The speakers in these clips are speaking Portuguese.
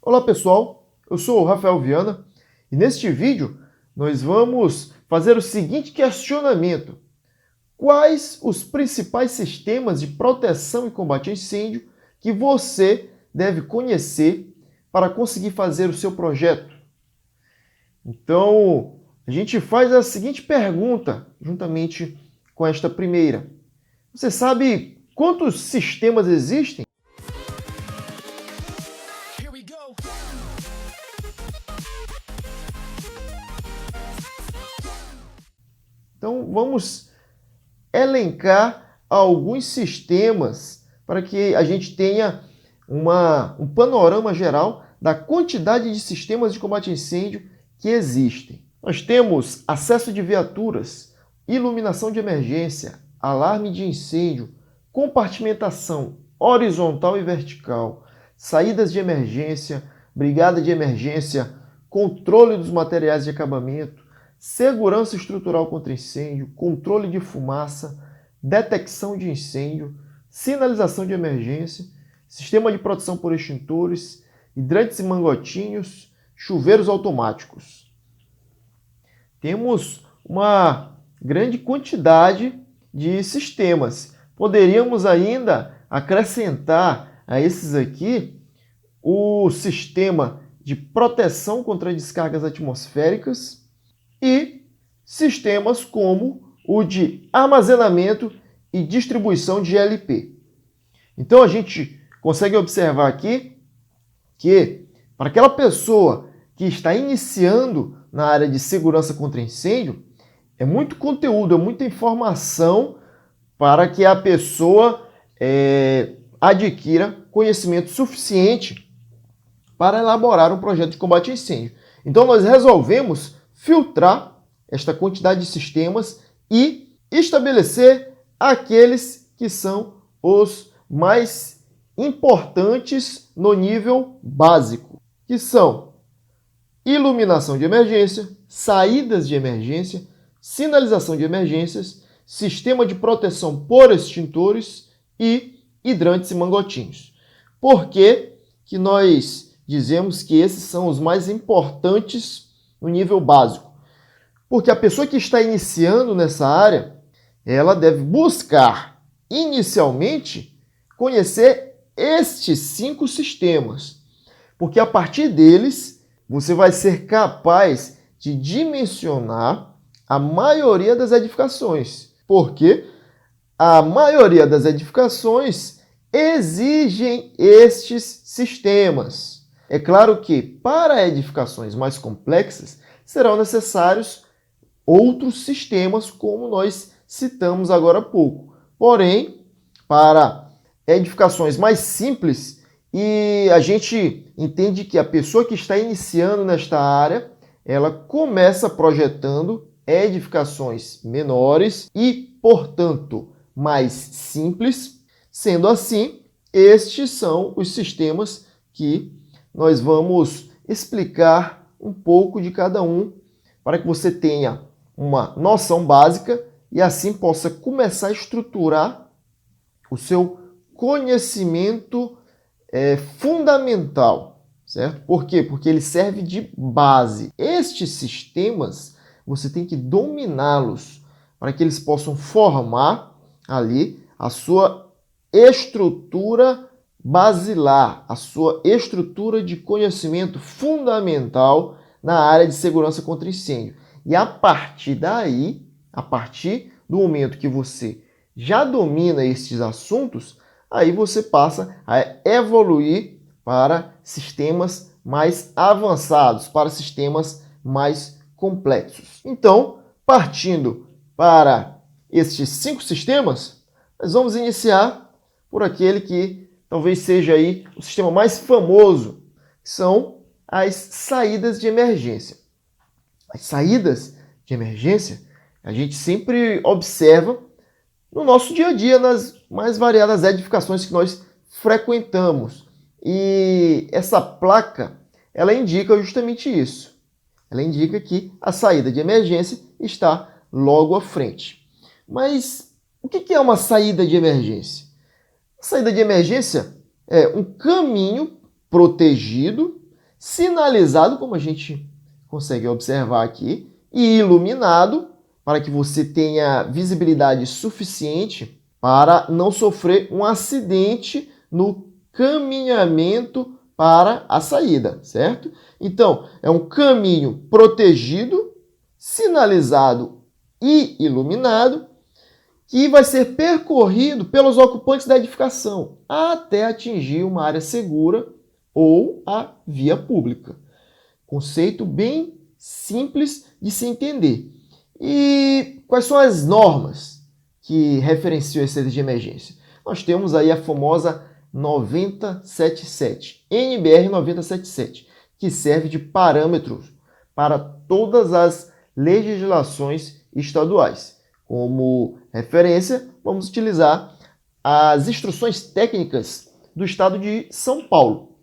Olá pessoal, eu sou o Rafael Viana e neste vídeo nós vamos fazer o seguinte questionamento. Quais os principais sistemas de proteção e combate a incêndio que você deve conhecer para conseguir fazer o seu projeto? Então, a gente faz a seguinte pergunta juntamente com esta primeira. Você sabe quantos sistemas existem? Então, vamos elencar alguns sistemas para que a gente tenha um panorama geral da quantidade de sistemas de combate a incêndio que existem. Nós temos acesso de viaturas, iluminação de emergência, alarme de incêndio, compartimentação horizontal e vertical, saídas de emergência, brigada de emergência, controle dos materiais de acabamento, segurança estrutural contra incêndio, controle de fumaça, detecção de incêndio, sinalização de emergência, sistema de proteção por extintores, hidrantes e mangotinhos, chuveiros automáticos. Temos uma grande quantidade de sistemas. Poderíamos ainda acrescentar a esses aqui o sistema de proteção contra descargas atmosféricas e sistemas como o de armazenamento e distribuição de GLP. Então a gente consegue observar aqui que para aquela pessoa que está iniciando na área de segurança contra incêndio, é muito conteúdo, é muita informação para que a pessoa adquira conhecimento suficiente para elaborar um projeto de combate a incêndio. Então nós resolvemos filtrar esta quantidade de sistemas e estabelecer aqueles que são os mais importantes no nível básico, que são iluminação de emergência, saídas de emergência, sinalização de emergências, sistema de proteção por extintores e hidrantes e mangotinhos. Por que que nós dizemos que esses são os mais importantes no nível básico? Porque a pessoa que está iniciando nessa área, ela deve buscar inicialmente conhecer estes 5 sistemas, porque a partir deles você vai ser capaz de dimensionar a maioria das edificações, porque a maioria das edificações exigem estes sistemas. É claro que para edificações mais complexas serão necessários outros sistemas, como nós citamos agora há pouco. Porém, para edificações mais simples, e a gente entende que a pessoa que está iniciando nesta área, ela começa projetando edificações menores e, portanto, mais simples. Sendo assim, estes são os sistemas que nós vamos explicar um pouco de cada um para que você tenha uma noção básica e assim possa começar a estruturar o seu conhecimento fundamental, certo? Por quê? Porque ele serve de base. Estes sistemas, você tem que dominá-los para que eles possam formar ali a sua estrutura basilar, a sua estrutura de conhecimento fundamental na área de segurança contra incêndio. E a partir daí, a partir do momento que você já domina estes assuntos, aí você passa a evoluir para sistemas mais avançados, para sistemas mais complexos. Então, partindo para estes 5 sistemas, nós vamos iniciar por aquele que talvez seja aí o sistema mais famoso, que são as saídas de emergência. As saídas de emergência a gente sempre observa no nosso dia a dia, nas mais variadas edificações que nós frequentamos. E essa placa, ela indica justamente isso. Ela indica que a saída de emergência está logo à frente. Mas o que é uma saída de emergência? A saída de emergência é um caminho protegido sinalizado, como a gente consegue observar aqui, e iluminado, para que você tenha visibilidade suficiente para não sofrer um acidente no caminhamento para a saída, certo? Então, é um caminho protegido, sinalizado e iluminado, que vai ser percorrido pelos ocupantes da edificação até atingir uma área segura ou a via pública. Conceito bem simples de se entender. E quais são as normas que referenciam as saídas de emergência? Nós temos aí a famosa 9077, NBR 9077, que serve de parâmetro para todas as legislações estaduais. Como referência, vamos utilizar as instruções técnicas do estado de São Paulo.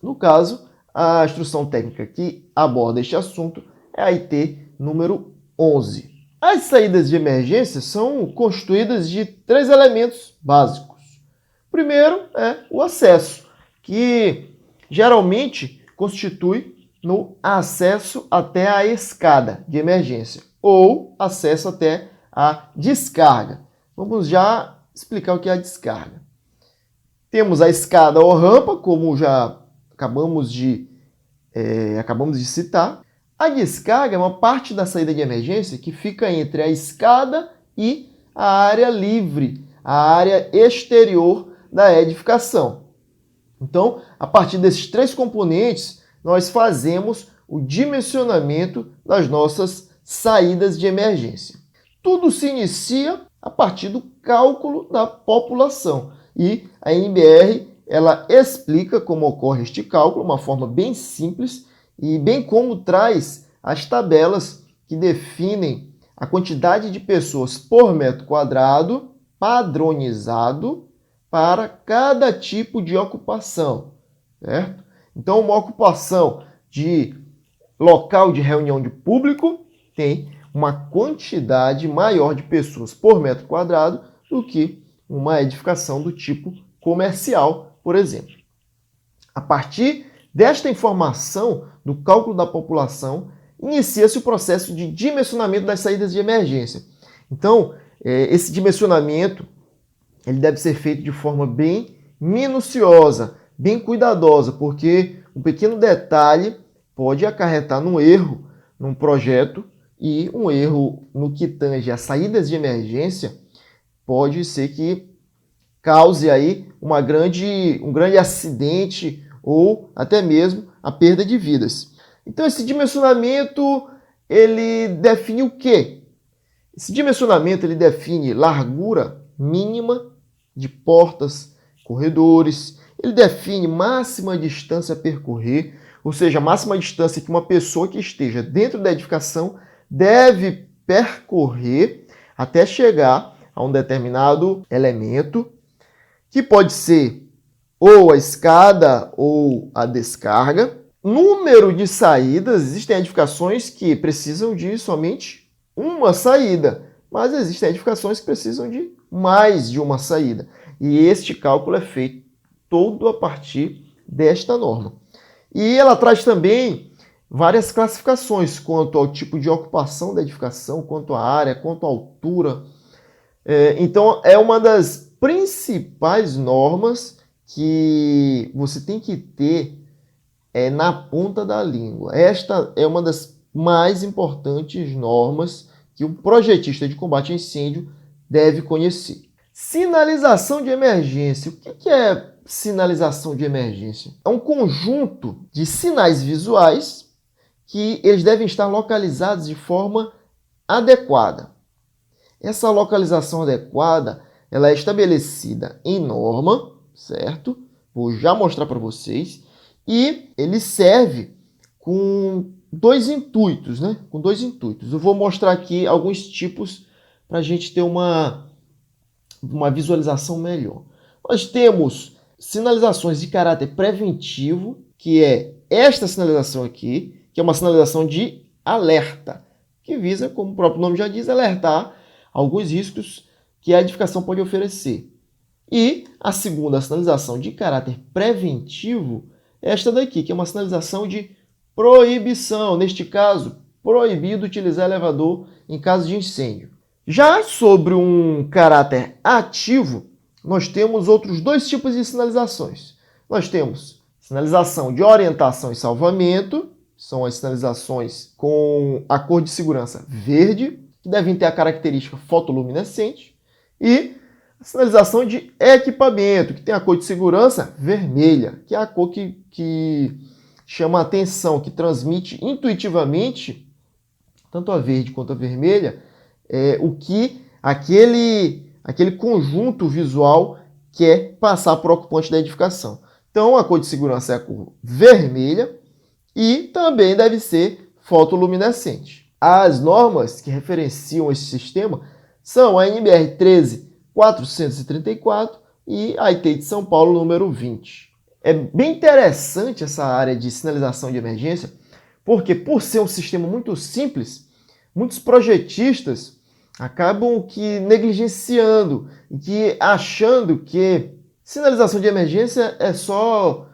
No caso, a instrução técnica que aborda este assunto é a IT número 11. As saídas de emergência são constituídas de 3 elementos básicos. Primeiro é o acesso, que geralmente constitui no acesso até a escada de emergência ou acesso até a descarga. Vamos já explicar o que é a descarga. Temos a escada ou rampa, como já acabamos de citar. A descarga é uma parte da saída de emergência que fica entre a escada e a área livre, a área exterior da edificação. Então, a partir desses 3 componentes, nós fazemos o dimensionamento das nossas saídas de emergência. Tudo se inicia a partir do cálculo da população. E a NBR, ela explica como ocorre este cálculo, uma forma bem simples, e bem como traz as tabelas que definem a quantidade de pessoas por metro quadrado padronizado para cada tipo de ocupação, certo? Então, uma ocupação de local de reunião de público tem uma quantidade maior de pessoas por metro quadrado do que uma edificação do tipo comercial, por exemplo. A partir desta informação do cálculo da população, inicia-se o processo de dimensionamento das saídas de emergência. Então, esse dimensionamento ele deve ser feito de forma bem minuciosa, bem cuidadosa, porque um pequeno detalhe pode acarretar num erro num projeto e um erro no que tange as saídas de emergência pode ser que cause aí um grande acidente ou até mesmo a perda de vidas. Então esse dimensionamento ele define o quê? Esse dimensionamento ele define largura mínima de portas, corredores, ele define máxima distância a percorrer, ou seja, a máxima distância que uma pessoa que esteja dentro da edificação deve percorrer até chegar a um determinado elemento, que pode ser ou a escada ou a descarga. Número de saídas, existem edificações que precisam de somente uma saída, mas existem edificações que precisam de mais de uma saída. E este cálculo é feito todo a partir desta norma. E ela traz também várias classificações quanto ao tipo de ocupação da edificação, quanto à área, quanto à altura. Então, é uma das principais normas que você tem que ter na ponta da língua. Esta é uma das mais importantes normas que um projetista de combate a incêndio deve conhecer. Sinalização de emergência. O que é sinalização de emergência? É um conjunto de sinais visuais que eles devem estar localizados de forma adequada. Essa localização adequada ela é estabelecida em norma, certo? Vou já mostrar para vocês. E ele serve com dois intuitos, né? Com dois intuitos. Eu vou mostrar aqui alguns tipos para a gente ter uma visualização melhor. Nós temos sinalizações de caráter preventivo, que é esta sinalização aqui, que é uma sinalização de alerta, que visa, como o próprio nome já diz, alertar alguns riscos que a edificação pode oferecer. E a segunda sinalização de caráter preventivo esta daqui, que é uma sinalização de proibição. Neste caso, proibido utilizar elevador em caso de incêndio. Já sobre um caráter ativo, nós temos outros dois tipos de sinalizações. Nós temos sinalização de orientação e salvamento, são as sinalizações com a cor de segurança verde, que devem ter a característica fotoluminescente, e a sinalização de equipamento, que tem a cor de segurança vermelha, que é a cor que chama a atenção, que transmite intuitivamente, tanto a verde quanto a vermelha, o que aquele conjunto visual quer passar para o ocupante da edificação. Então, a cor de segurança é a cor vermelha e também deve ser fotoluminescente. As normas que referenciam esse sistema são a NBR 13434 e a ITEI de São Paulo número 20. É bem interessante essa área de sinalização de emergência, porque por ser um sistema muito simples, muitos projetistas acabam que negligenciando e que achando que sinalização de emergência é só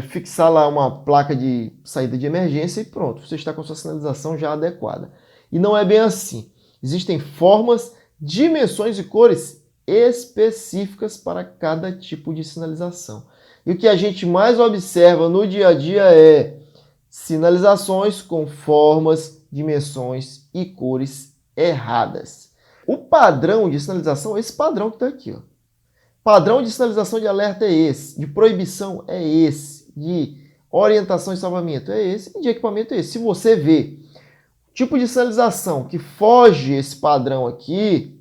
fixar lá uma placa de saída de emergência e pronto, você está com a sua sinalização já adequada. E não é bem assim. Existem formas, dimensões e cores específicas para cada tipo de sinalização. E o que a gente mais observa no dia a dia é sinalizações com formas, dimensões e cores erradas. O padrão de sinalização é esse padrão que está aqui, ó. Padrão de sinalização de alerta é esse, de proibição é esse, de orientação e salvamento é esse, e de equipamento é esse. Se você vê tipo de sinalização que foge esse padrão aqui,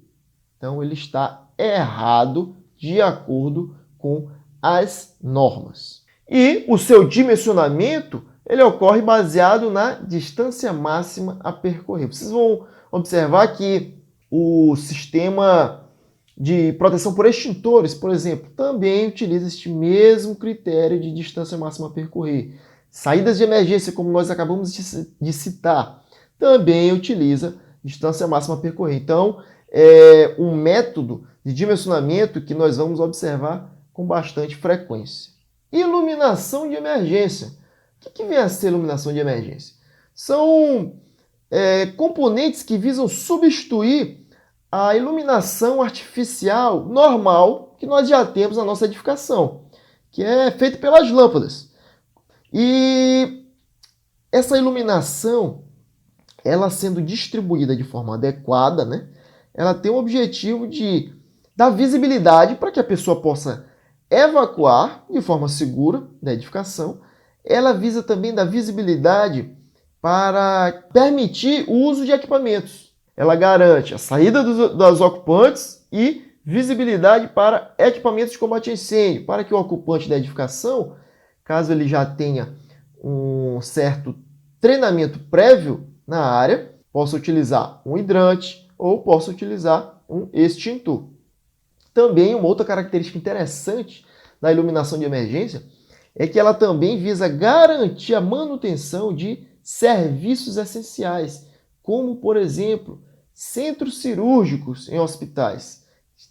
então ele está errado de acordo com as normas. E o seu dimensionamento, ele ocorre baseado na distância máxima a percorrer. Vocês vão observar que o sistema de proteção por extintores, por exemplo, também utiliza este mesmo critério de distância máxima a percorrer. Saídas de emergência, como nós acabamos de citar, também utiliza distância máxima a percorrer. Então, é um método de dimensionamento que nós vamos observar com bastante frequência. Iluminação de emergência. O que vem a ser iluminação de emergência? São componentes que visam substituir a iluminação artificial normal que nós já temos na nossa edificação, que é feita pelas lâmpadas. E essa iluminação, ela sendo distribuída de forma adequada, né, ela tem o objetivo de dar visibilidade para que a pessoa possa evacuar de forma segura da edificação. Ela visa também dar visibilidade para permitir o uso de equipamentos. Ela garante a saída dos ocupantes e visibilidade para equipamentos de combate a incêndio, para que o ocupante da edificação, caso ele já tenha um certo treinamento prévio na área, possa utilizar um hidrante ou possa utilizar um extintor. Também uma outra característica interessante da iluminação de emergência é que ela também visa garantir a manutenção de serviços essenciais, como, por exemplo, centros cirúrgicos em hospitais.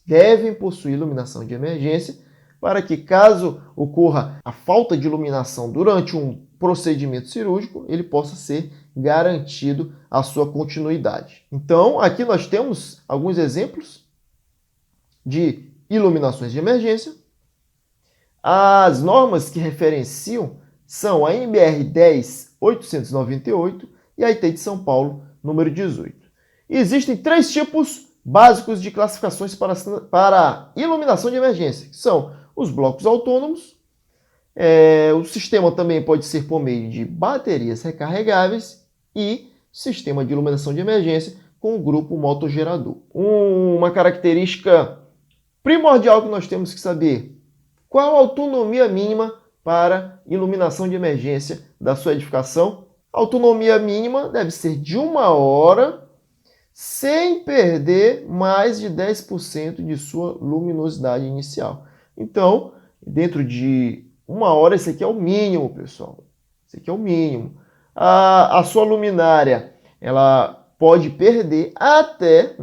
Devem possuir iluminação de emergência para que, caso ocorra a falta de iluminação durante um procedimento cirúrgico, ele possa ser garantido a sua continuidade. Então, aqui nós temos alguns exemplos de iluminações de emergência. As normas que referenciam são a NBR 10.898 e a ITEI de São Paulo, número 18. E existem três tipos básicos de classificações para iluminação de emergência, que são os blocos autônomos. O sistema também pode ser por meio de baterias recarregáveis e sistema de iluminação de emergência com o grupo motogerador. Uma característica primordial que nós temos que saber: qual a autonomia mínima para iluminação de emergência da sua edificação? A autonomia mínima deve ser de 1 hora, sem perder mais de 10% de sua luminosidade inicial. Então, dentro de 1 hora, esse aqui é o mínimo, pessoal. Esse aqui é o mínimo. A sua luminária, ela pode perder até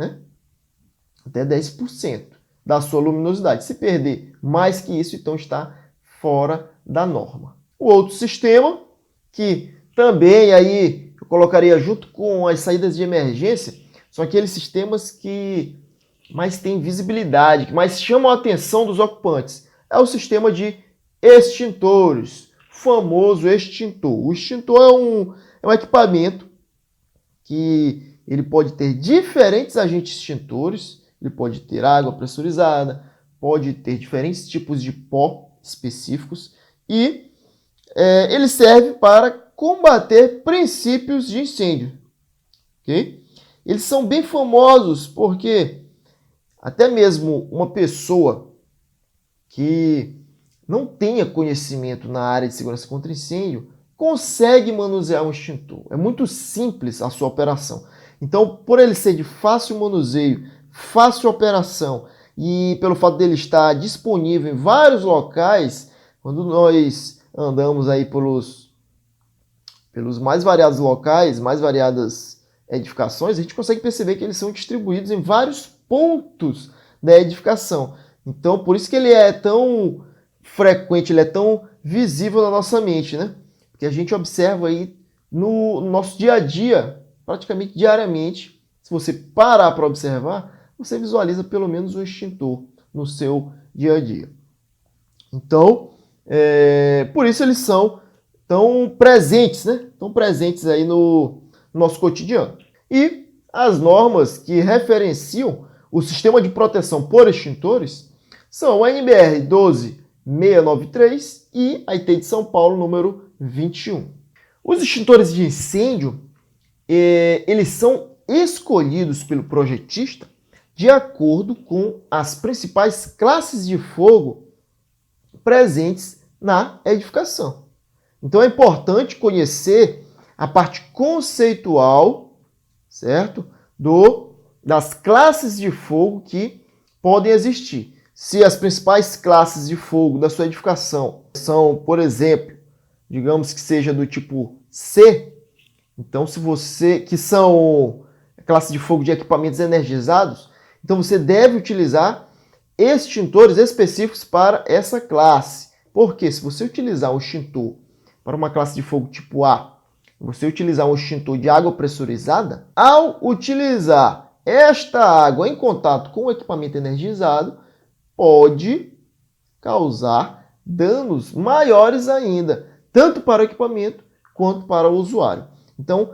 10% da sua luminosidade. Se perder mais que isso, então está fora da norma. O outro sistema, que também aí eu colocaria junto com as saídas de emergência, são aqueles sistemas que mais têm visibilidade, que mais chamam a atenção dos ocupantes. É o sistema de extintores, famoso extintor. O extintor é um equipamento que ele pode ter diferentes agentes extintores, ele pode ter água pressurizada, pode ter diferentes tipos de pó específicos e ele serve para combater princípios de incêndio. Okay? Eles são bem famosos porque até mesmo uma pessoa que não tenha conhecimento na área de segurança contra incêndio consegue manusear um extintor. É muito simples a sua operação. Então, por ele ser de fácil manuseio, fácil operação e pelo fato dele estar disponível em vários locais, quando nós andamos aí pelos mais variados locais, mais variadas edificações, a gente consegue perceber que eles são distribuídos em vários pontos da edificação. Então, por isso que ele é tão frequente, ele é tão visível na nossa mente, né? Porque a gente observa aí no nosso dia a dia, praticamente diariamente. Se você parar para observar, você visualiza pelo menos um extintor no seu dia a dia. Então, por isso eles são tão presentes, né? Tão presentes aí no nosso cotidiano. E as normas que referenciam o sistema de proteção por extintores são a NBR 12693 e a IT de São Paulo número 21. Os extintores de incêndio, eles são escolhidos pelo projetista de acordo com as principais classes de fogo presentes na edificação. Então é importante conhecer a parte conceitual, certo? Das classes de fogo que podem existir. Se as principais classes de fogo da sua edificação são, por exemplo, digamos que seja do tipo C, então que são classe de fogo de equipamentos energizados, então você deve utilizar extintores específicos para essa classe. Porque se você utilizar um extintor para uma classe de fogo tipo A, você utilizar um extintor de água pressurizada, ao utilizar esta água em contato com o equipamento energizado, pode causar danos maiores ainda, tanto para o equipamento quanto para o usuário. Então,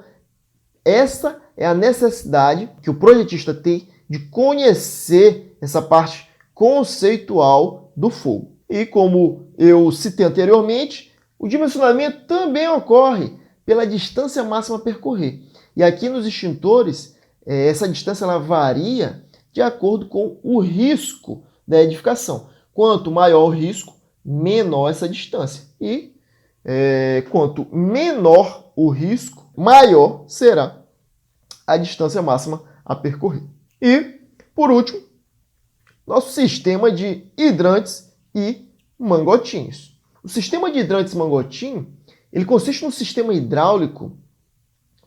essa é a necessidade que o projetista tem de conhecer essa parte conceitual do fogo. E como eu citei anteriormente, o dimensionamento também ocorre pela distância máxima a percorrer. E aqui nos extintores, essa distância ela varia de acordo com o risco da edificação. Quanto maior o risco, menor essa distância. E quanto menor o risco, maior será a distância máxima a percorrer. E, por último, nosso sistema de hidrantes e mangotinhos. O sistema de hidrantes e mangotinho, ele consiste num sistema hidráulico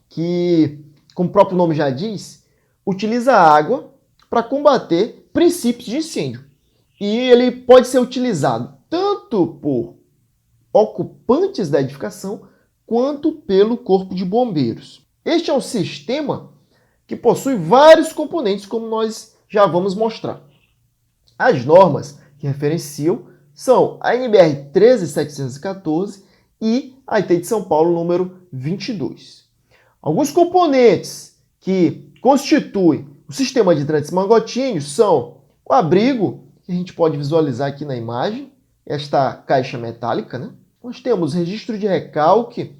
que, como o próprio nome já diz, utiliza a água para combater princípios de incêndio. E ele pode ser utilizado tanto por ocupantes da edificação quanto pelo corpo de bombeiros. Este é um sistema que possui vários componentes, como nós já vamos mostrar. As normas que referenciam são a NBR 13714 e a IT de São Paulo número 22. Alguns componentes que constituem o sistema de hidrantes mangotinhos são o abrigo, que a gente pode visualizar aqui na imagem, esta caixa metálica, né? Nós temos registro de recalque,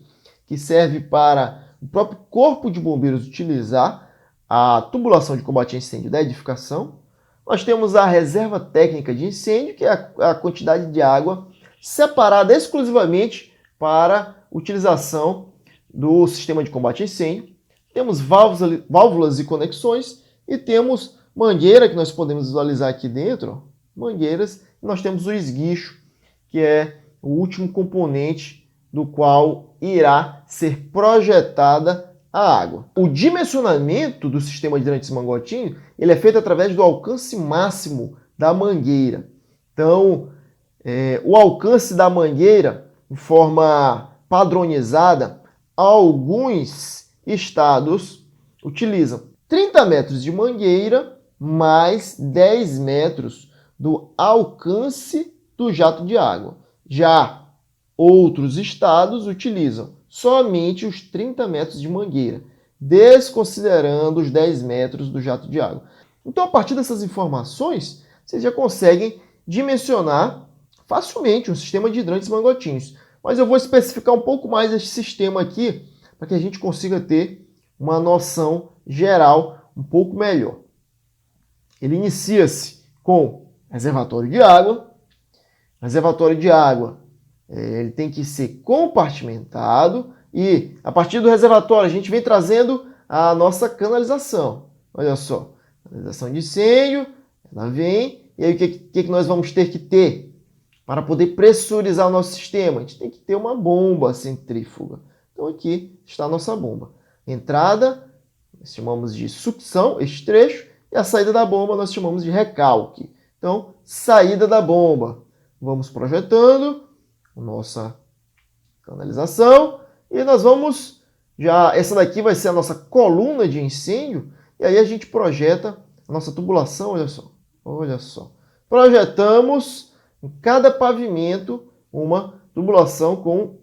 que serve para o próprio corpo de bombeiros utilizar a tubulação de combate a incêndio da edificação. Nós temos a reserva técnica de incêndio, que é a quantidade de água separada exclusivamente para utilização do sistema de combate a incêndio. Temos válvulas e conexões e temos mangueira, que nós podemos visualizar aqui dentro, mangueiras. E nós temos o esguicho, que é o último componente do qual irá ser projetada a água. O dimensionamento do sistema de hidrantes mangotinho, ele é feito através do alcance máximo da mangueira. Então, o alcance da mangueira em forma padronizada, alguns estados utilizam 30 metros de mangueira mais 10 metros do alcance do jato de água. Já outros estados utilizam somente os 30 metros de mangueira, desconsiderando os 10 metros do jato de água. Então, a partir dessas informações, vocês já conseguem dimensionar facilmente um sistema de hidrantes mangotinhos. Mas eu vou especificar um pouco mais este sistema aqui, para que a gente consiga ter uma noção geral um pouco melhor. Ele inicia-se com reservatório de água. Reservatório de água, ele tem que ser compartimentado e, a partir do reservatório, a gente vem trazendo a nossa canalização. Olha só, canalização de incêndio, ela vem, e aí o que nós vamos ter que ter para poder pressurizar o nosso sistema? A gente tem que ter uma bomba centrífuga. Então aqui está a nossa bomba. Entrada, nós chamamos de sucção, este trecho, e a saída da bomba nós chamamos de recalque. Então, saída da bomba. Vamos projetando a nossa canalização e nós vamos essa daqui vai ser a nossa coluna de incêndio e aí a gente projeta a nossa tubulação, olha só. Projetamos em cada pavimento uma tubulação com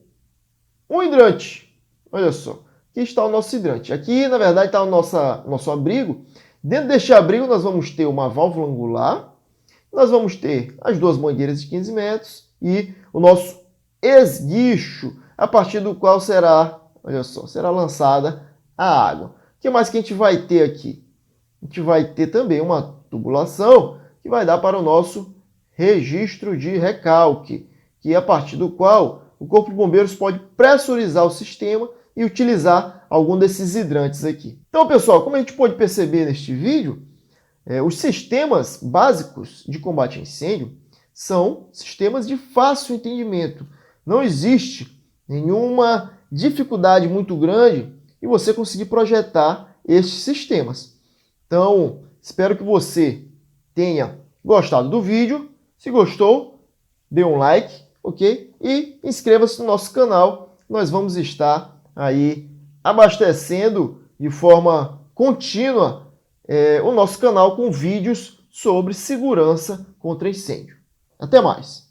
um hidrante. Olha só, aqui está o nosso hidrante. Aqui, na verdade, está o nosso abrigo. Dentro deste abrigo nós vamos ter uma válvula angular, nós vamos ter as duas mangueiras de 15 metros e o nosso esguicho, a partir do qual será, olha só, será lançada a água. O que mais que a gente vai ter aqui? A gente vai ter também uma tubulação que vai dar para o nosso registro de recalque, que é a partir do qual o Corpo de Bombeiros pode pressurizar o sistema e utilizar algum desses hidrantes aqui. Então, pessoal, como a gente pode perceber neste vídeo, os sistemas básicos de combate a incêndio são sistemas de fácil entendimento. Não existe nenhuma dificuldade muito grande em você conseguir projetar estes sistemas. Então, espero que você tenha gostado do vídeo. Se gostou, dê um like, ok? E inscreva-se no nosso canal. Nós vamos estar aí abastecendo de forma contínua o nosso canal com vídeos sobre segurança contra incêndio. Até mais!